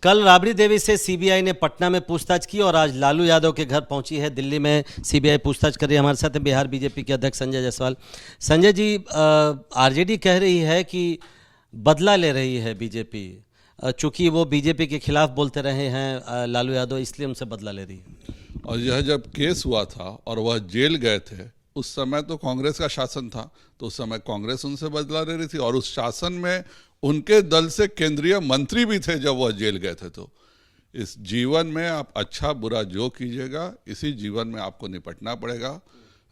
कल राबड़ी देवी से सीबीआई ने पटना में पूछताछ की और आज लालू यादव के घर पहुंची है। दिल्ली में सीबीआई पूछताछ कर रही है। हमारे साथ है बिहार बीजेपी के अध्यक्ष संजय जायसवाल। संजय जी, आरजेडी कह रही है कि बदला ले रही है बीजेपी, चूंकि वो बीजेपी के खिलाफ बोलते रहे हैं लालू यादव, इसलिए उनसे बदला ले रही है। और यह जब केस हुआ था और वह जेल गए थे, उस समय तो कांग्रेस का शासन था, तो उस समय कांग्रेस उनसे बदला ले रही थी और उस शासन में उनके दल से केंद्रीय मंत्री भी थे जब वह जेल गए थे। तो इस जीवन में आप अच्छा बुरा जो कीजिएगा, इसी जीवन में आपको निपटना पड़ेगा।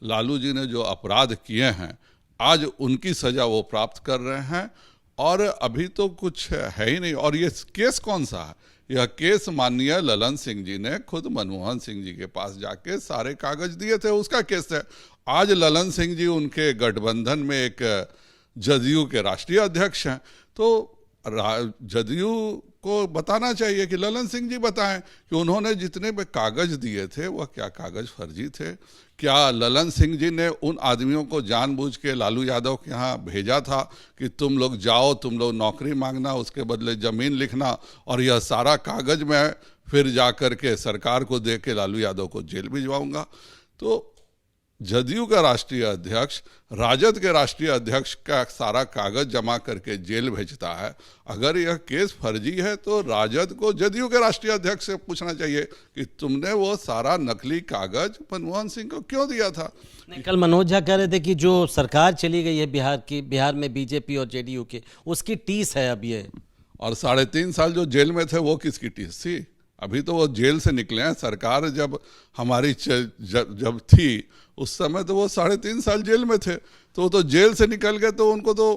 लालू जी ने जो अपराध किए हैं, आज उनकी सजा वो प्राप्त कर रहे हैं और अभी तो कुछ है ही नहीं। और ये केस कौन सा है? यह केस माननीय ललन सिंह जी ने खुद मनमोहन सिंह जी के पास जाके सारे कागज दिए थे, उसका केस है। आज ललन सिंह जी उनके गठबंधन में एक जदयू के राष्ट्रीय अध्यक्ष हैं, तो जदयू को बताना चाहिए कि ललन सिंह जी बताएं कि उन्होंने जितने भी कागज दिए थे वह क्या कागज फर्जी थे। क्या ललन सिंह जी ने उन आदमियों को जानबूझ के लालू यादव के यहाँ भेजा था कि तुम लोग जाओ, तुम लोग नौकरी मांगना, उसके बदले जमीन लिखना और यह सारा कागज मैं फिर जा कर के सरकार को दे के लालू यादव को जेल भिजवाऊंगा? तो जदयू का राष्ट्रीय अध्यक्ष राजद के राष्ट्रीय अध्यक्ष का सारा कागज जमा करके जेल भेजता है। अगर यह केस फर्जी है तो राजद को जदयू के राष्ट्रीय अध्यक्ष से पूछना चाहिए कि तुमने वो सारा नकली कागज मनमोहन सिंह को क्यों दिया था। कल मनोज झा कह रहे थे कि जो सरकार चली गई है बिहार में बीजेपी और जेडीयू की, उसकी टीस है अब ये। और 3.5 साल जो जेल में थे वो किसकी टीस थी? अभी तो वो जेल से निकले हैं। सरकार जब हमारी जब थी उस समय तो वो 3.5 साल जेल में थे, तो वो तो जेल से निकल गए, तो उनको तो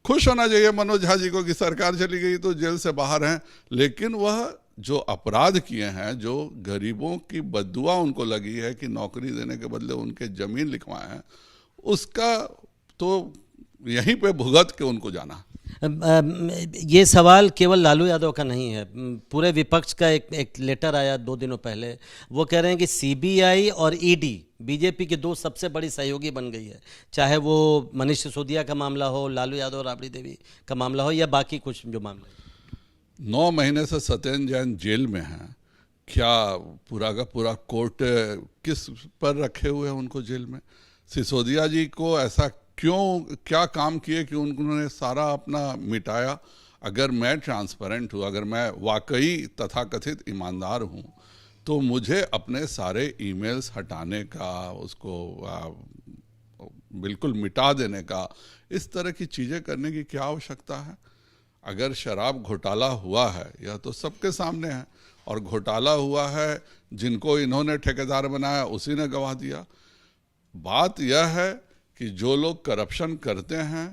खुश होना चाहिए मनोज झा जी को कि सरकार चली गई तो जेल से बाहर हैं। लेकिन वह जो अपराध किए हैं, जो गरीबों की बद्दुआ उनको लगी है कि नौकरी देने के बदले उनके जमीन लिखवाए हैं, उसका तो यहीं पे भुगत के उनको जाना। ये सवाल केवल लालू यादव का नहीं है, पूरे विपक्ष का एक लेटर आया 2 दिनों पहले। वो कह रहे हैं कि सीबीआई और ईडी बीजेपी के 2 सबसे बड़ी सहयोगी बन गई है, चाहे वो मनीष सिसोदिया का मामला हो, लालू यादव राबड़ी देवी का मामला हो या बाकी कुछ जो मामले। 9 महीने से सत्येंद्र जैन जेल में हैं। क्या पूरा का पूरा कोर्ट किस पर रखे हुए हैं उनको जेल में? सिसोदिया जी को ऐसा क्यों, क्या काम किए कि उन्होंने सारा अपना मिटाया? अगर मैं ट्रांसपेरेंट हूँ, अगर मैं वाकई तथाकथित ईमानदार हूँ, तो मुझे अपने सारे ईमेल्स हटाने का, उसको बिल्कुल मिटा देने का, इस तरह की चीज़ें करने की क्या आवश्यकता है? अगर शराब घोटाला हुआ है, यह तो सबके सामने है, और घोटाला हुआ है, जिनको इन्होंने ठेकेदार बनाया उसी ने गवा दिया। बात यह है कि जो लोग करप्शन करते हैं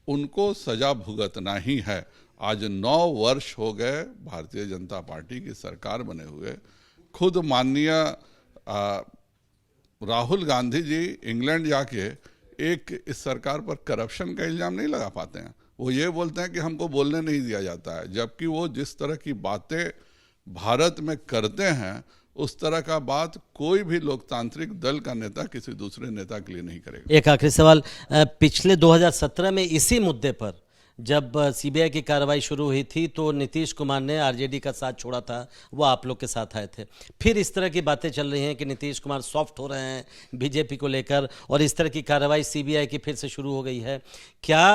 उनको सजा भुगतना ही है। आज 9 वर्ष हो गए भारतीय जनता पार्टी की सरकार बने हुए। खुद माननीय राहुल गांधी जी इंग्लैंड जाके इस सरकार पर करप्शन का इल्जाम नहीं लगा पाते हैं। वो ये बोलते हैं कि हमको बोलने नहीं दिया जाता है, जबकि वो जिस तरह की बातें भारत में करते हैं उस तरह का बात कोई भी लोकतांत्रिक दल का नेता किसी दूसरे नेता के लिए नहीं करेगा। एक आखिरी सवाल, पिछले 2017 में इसी मुद्दे पर जब सीबीआई की कार्रवाई शुरू हुई थी तो नीतीश कुमार ने आरजेडी का साथ छोड़ा था, वो आप लोग के साथ आए थे। फिर इस तरह की बातें चल रही हैं कि नीतीश कुमार सॉफ्ट हो रहे हैं बीजेपी को लेकर और इस तरह की कार्रवाई सीबीआई की फिर से शुरू हो गई है। क्या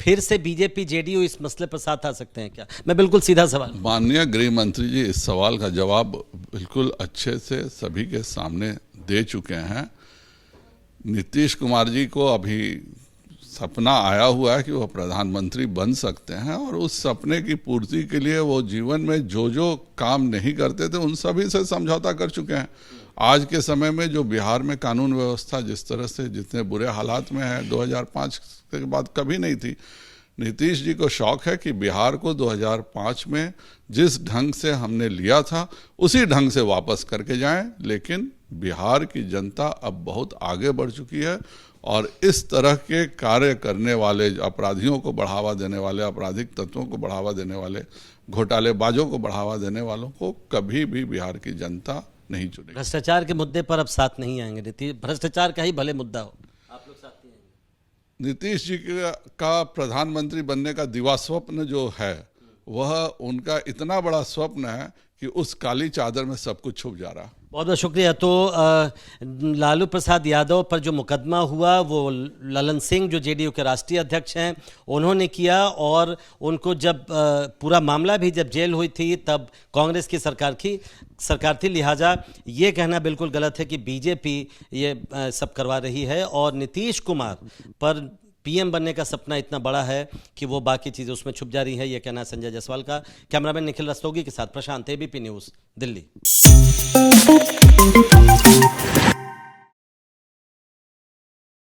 फिर से बीजेपी जेडीयू इस मसले पर साथ आ सकते हैं क्या? मैं बिल्कुल सीधा सवाल। माननीय गृह मंत्री जी इस सवाल का जवाब बिल्कुल अच्छे से सभी के सामने दे चुके हैं। नीतीश कुमार जी को अभी सपना आया हुआ है कि वो प्रधानमंत्री बन सकते हैं और उस सपने की पूर्ति के लिए वो जीवन में जो जो काम नहीं करते थे उन सभी से समझौता कर चुके हैं। आज के समय में जो बिहार में कानून व्यवस्था जिस तरह से जितने बुरे हालात में है 2005 के बाद कभी नहीं थी। नीतीश जी को शौक है कि बिहार को 2005 में जिस ढंग से हमने लिया था उसी ढंग से वापस करके जाएं। लेकिन बिहार की जनता अब बहुत आगे बढ़ चुकी है और इस तरह के कार्य करने वाले अपराधियों को बढ़ावा देने वाले, आपराधिक तत्वों को बढ़ावा देने वाले, घोटालेबाजों को बढ़ावा देने वालों को कभी भी बिहार की जनता नहीं चुनेगी। भ्रष्टाचार के मुद्दे पर अब साथ नहीं आएंगे नीतीश, भ्रष्टाचार का ही भले मुद्दा हो, आप लोग साथ नहीं आएंगे? नीतीश जी का प्रधानमंत्री बनने का दिवा स्वप्न जो है वह उनका इतना बड़ा स्वप्न है कि उस काली चादर में सब कुछ छुप जा रहा। बहुत बहुत शुक्रिया। तो लालू प्रसाद यादव पर जो मुकदमा हुआ वो ललन सिंह जो जेडीयू के राष्ट्रीय अध्यक्ष हैं उन्होंने किया, और उनको जब पूरा मामला भी जब जेल हुई थी तब कांग्रेस की सरकार थी, लिहाजा ये कहना बिल्कुल गलत है कि बीजेपी ये सब करवा रही है। और नीतीश कुमार पर पीएम बनने का सपना इतना बड़ा है कि वो बाकी चीज़ें उसमें छुप जा रही है, ये कहना है संजय जायसवाल का। कैमरामैन निखिल रस्तोगी के साथ प्रशांत, एबीपी न्यूज़, दिल्ली।